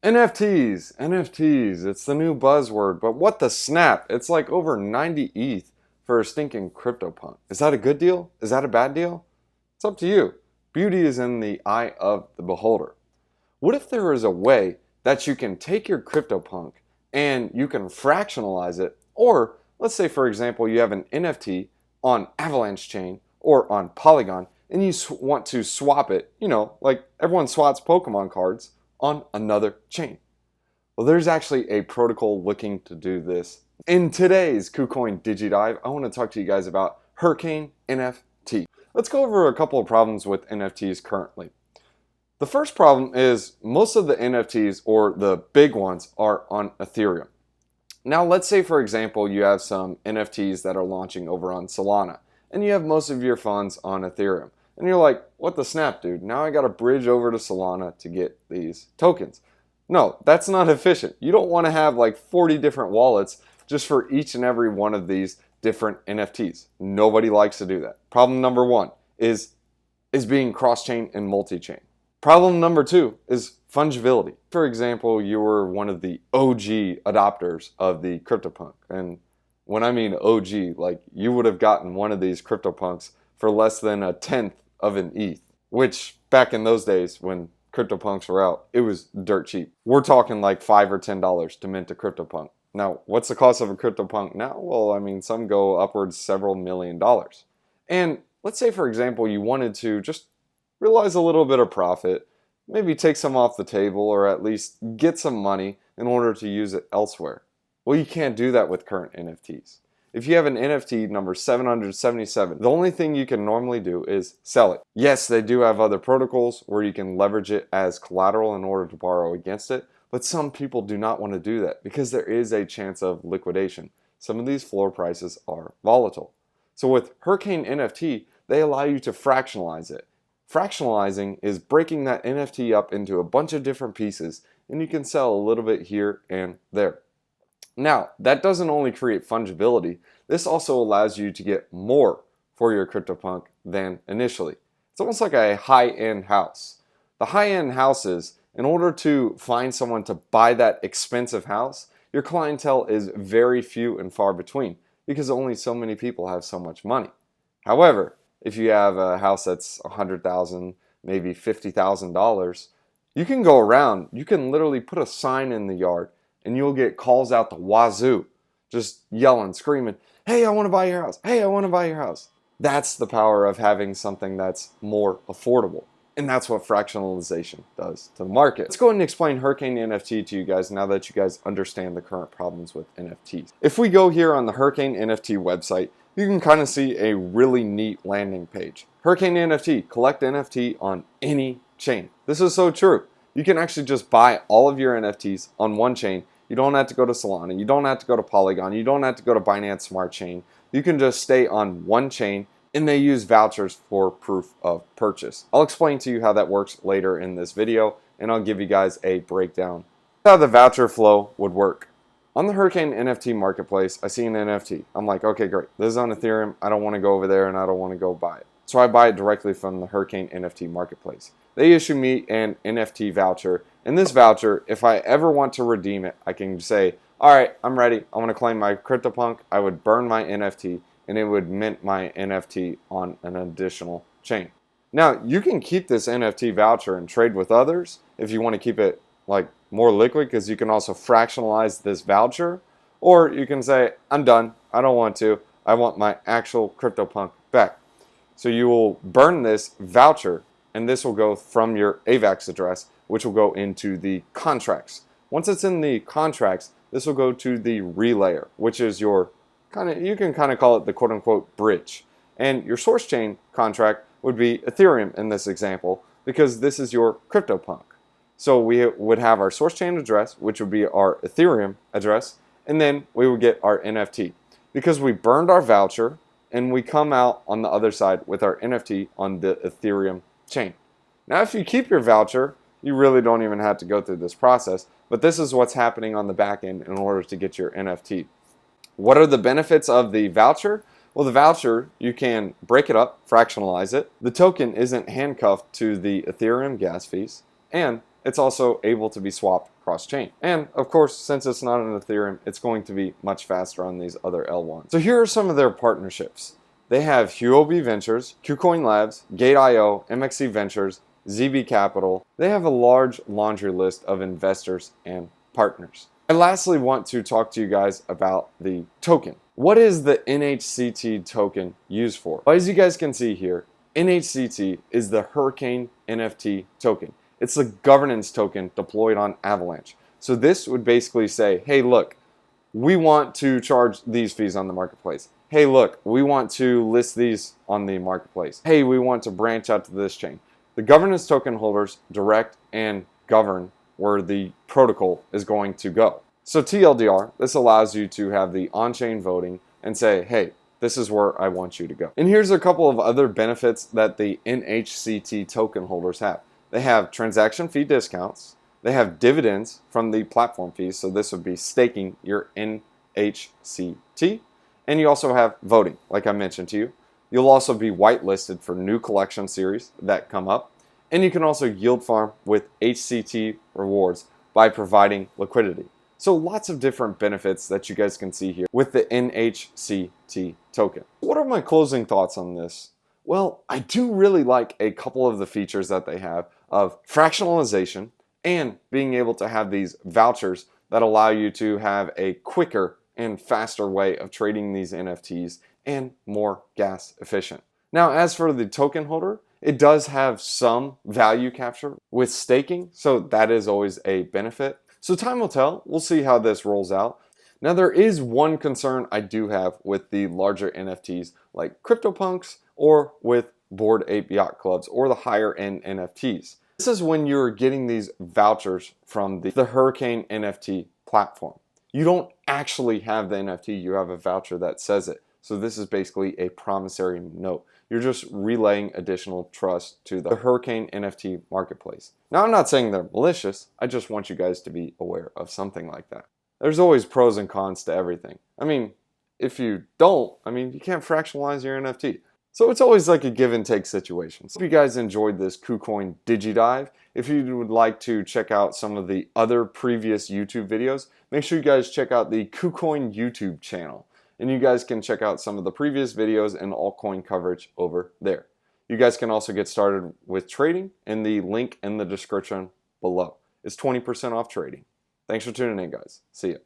NFTs, it's the new buzzword, but what the snap? It's like over 90 ETH for a stinking CryptoPunk. Is that a good deal? Is that a bad deal? It's up to you. Beauty is in the eye of the beholder. What if there is a way that you can take your CryptoPunk and you can fractionalize it, or let's say for example you have an NFT on Avalanche chain or on Polygon and you want to swap it, like everyone swaps Pokemon cards, on another chain. Well, there's actually a protocol looking to do this. In today's KuCoin DigiDive, I want to talk to you guys about Hurricane NFT. Let's go over a couple of problems with NFTs currently. The first problem is most of the NFTs, or the big ones, are on Ethereum. Now let's say for example you have some NFTs that are launching over on Solana and you have most of your funds on Ethereum. And you're like, what the snap, dude? Now I got to bridge over to Solana to get these tokens. No, that's not efficient. You don't want to have like 40 different wallets just for each and every one of these different NFTs. Nobody likes to do that. Problem number one is being cross-chain and multi-chain. Problem number two is fungibility. For example, you were one of the OG adopters of the CryptoPunk. And when I mean OG, like you would have gotten one of these CryptoPunks for less than a tenth of an ETH, which back in those days when CryptoPunks were out, it was dirt cheap. We're talking like $5 or $10 to mint a CryptoPunk. Now, what's the cost of a CryptoPunk now? Well, I mean, some go upwards several $1,000,000. And let's say, for example, you wanted to just realize a little bit of profit, maybe take some off the table, or at least get some money in order to use it elsewhere. Well, you can't do that with current NFTs. If you have an NFT number 777, the only thing you can normally do is sell it. Yes, they do have other protocols where you can leverage it as collateral in order to borrow against it, but some people do not want to do that because there is a chance of liquidation. Some of these floor prices are volatile. So with Hurricane NFT, they allow you to fractionalize it. Fractionalizing is breaking that NFT up into a bunch of different pieces, and you can sell a little bit here and there. Now, that doesn't only create fungibility, this also allows you to get more for your CryptoPunk than initially. It's almost like a high-end house. The high-end houses, in order to find someone to buy that expensive house, your clientele is very few and far between because only so many people have so much money. However, if you have a house that's $100,000, maybe $50,000, you can go around, you can literally put a sign in the yard and you'll get calls out the wazoo, just yelling, screaming, hey, I want to buy your house. Hey, I want to buy your house. That's the power of having something that's more affordable. And that's what fractionalization does to the market. Let's go ahead and explain Hurricane NFT to you guys now that you guys understand the current problems with NFTs. If we go here on the Hurricane NFT website, you can kind of see a really neat landing page. Hurricane NFT, collect NFT on any chain. This is so true. You can actually just buy all of your NFTs on one chain. You don't have to go to Solana. You don't have to go to Polygon. You don't have to go to Binance Smart Chain. You can just stay on one chain, and they use vouchers for proof of purchase. I'll explain to you how that works later in this video, and I'll give you guys a breakdown how the voucher flow would work. On the Hurricane NFT marketplace, I see an NFT. I'm like, okay, great. This is on Ethereum. I don't want to go over there, and I don't want to go buy it. So I buy it directly from the Hurricane NFT marketplace. They issue me an NFT voucher, and this voucher, if I ever want to redeem it, I can say, all right, I'm ready. I want to claim my CryptoPunk. I would burn my NFT, and it would mint my NFT on an additional chain. Now, you can keep this NFT voucher and trade with others if you want to keep it like more liquid, because you can also fractionalize this voucher, or you can say, I'm done. I don't want to. I want my actual CryptoPunk back. So you will burn this voucher, and this will go from your AVAX address, which will go into the contracts. Once it's in the contracts, this will go to the relayer, which is your you can kind of call it the quote-unquote bridge. And your source chain contract would be Ethereum in this example, because this is your CryptoPunk. So we would have our source chain address, which would be our Ethereum address, and then we would get our NFT. Because we burned our voucher, and we come out on the other side with our NFT on the Ethereum chain. Now, if you keep your voucher, you really don't even have to go through this process, but this is what's happening on the back end in order to get your NFT. What are the benefits of the voucher? Well, the voucher, you can break it up, fractionalize it. The token isn't handcuffed to the Ethereum gas fees, and it's also able to be swapped cross-chain. And of course, since it's not an Ethereum, it's going to be much faster on these other L1s. So here are some of their partnerships. They have Huobi Ventures, KuCoin Labs, Gate.io, MXC Ventures, ZB Capital. They have a large laundry list of investors and partners. I lastly want to talk to you guys about the token. What is the NHCT token used for? Well, as you guys can see here, NHCT is the Hurricane NFT token. It's the governance token deployed on Avalanche. So this would basically say, hey, look, we want to charge these fees on the marketplace. Hey, look, we want to list these on the marketplace. Hey, we want to branch out to this chain. The governance token holders direct and govern where the protocol is going to go. So TLDR, this allows you to have the on-chain voting and say, hey, this is where I want you to go. And here's a couple of other benefits that the NHCT token holders have. They have transaction fee discounts. They have dividends from the platform fees. So this would be staking your NHCT. And you also have voting, like I mentioned to you. You'll also be whitelisted for new collection series that come up. And you can also yield farm with HCT rewards by providing liquidity. So lots of different benefits that you guys can see here with the NHCT token. What are my closing thoughts on this? Well, I do really like a couple of the features that they have of fractionalization and being able to have these vouchers that allow you to have a quicker and faster way of trading these NFTs and more gas efficient. Now, as for the token holder, it does have some value capture with staking, so that is always a benefit. So time will tell. We'll see how this rolls out. Now, there is one concern I do have with the larger NFTs like CryptoPunks or with Bored Ape Yacht Clubs or the higher end NFTs. This is when you're getting these vouchers from the Hurricane NFT platform. You don't actually have the NFT, you have a voucher that says it. So this is basically a promissory note. You're just relaying additional trust to the Hurricane NFT marketplace. Now, I'm not saying they're malicious. I just want you guys to be aware of something like that. There's always pros and cons to everything. I mean, if you don't, you can't fractionalize your NFT. So it's always like a give and take situation. So if you guys enjoyed this KuCoin DigiDive, if you would like to check out some of the other previous YouTube videos, make sure you guys check out the KuCoin YouTube channel. And you guys can check out some of the previous videos and altcoin coverage over there. You guys can also get started with trading in the link in the description below. It's 20% off trading. Thanks for tuning in, guys. See ya.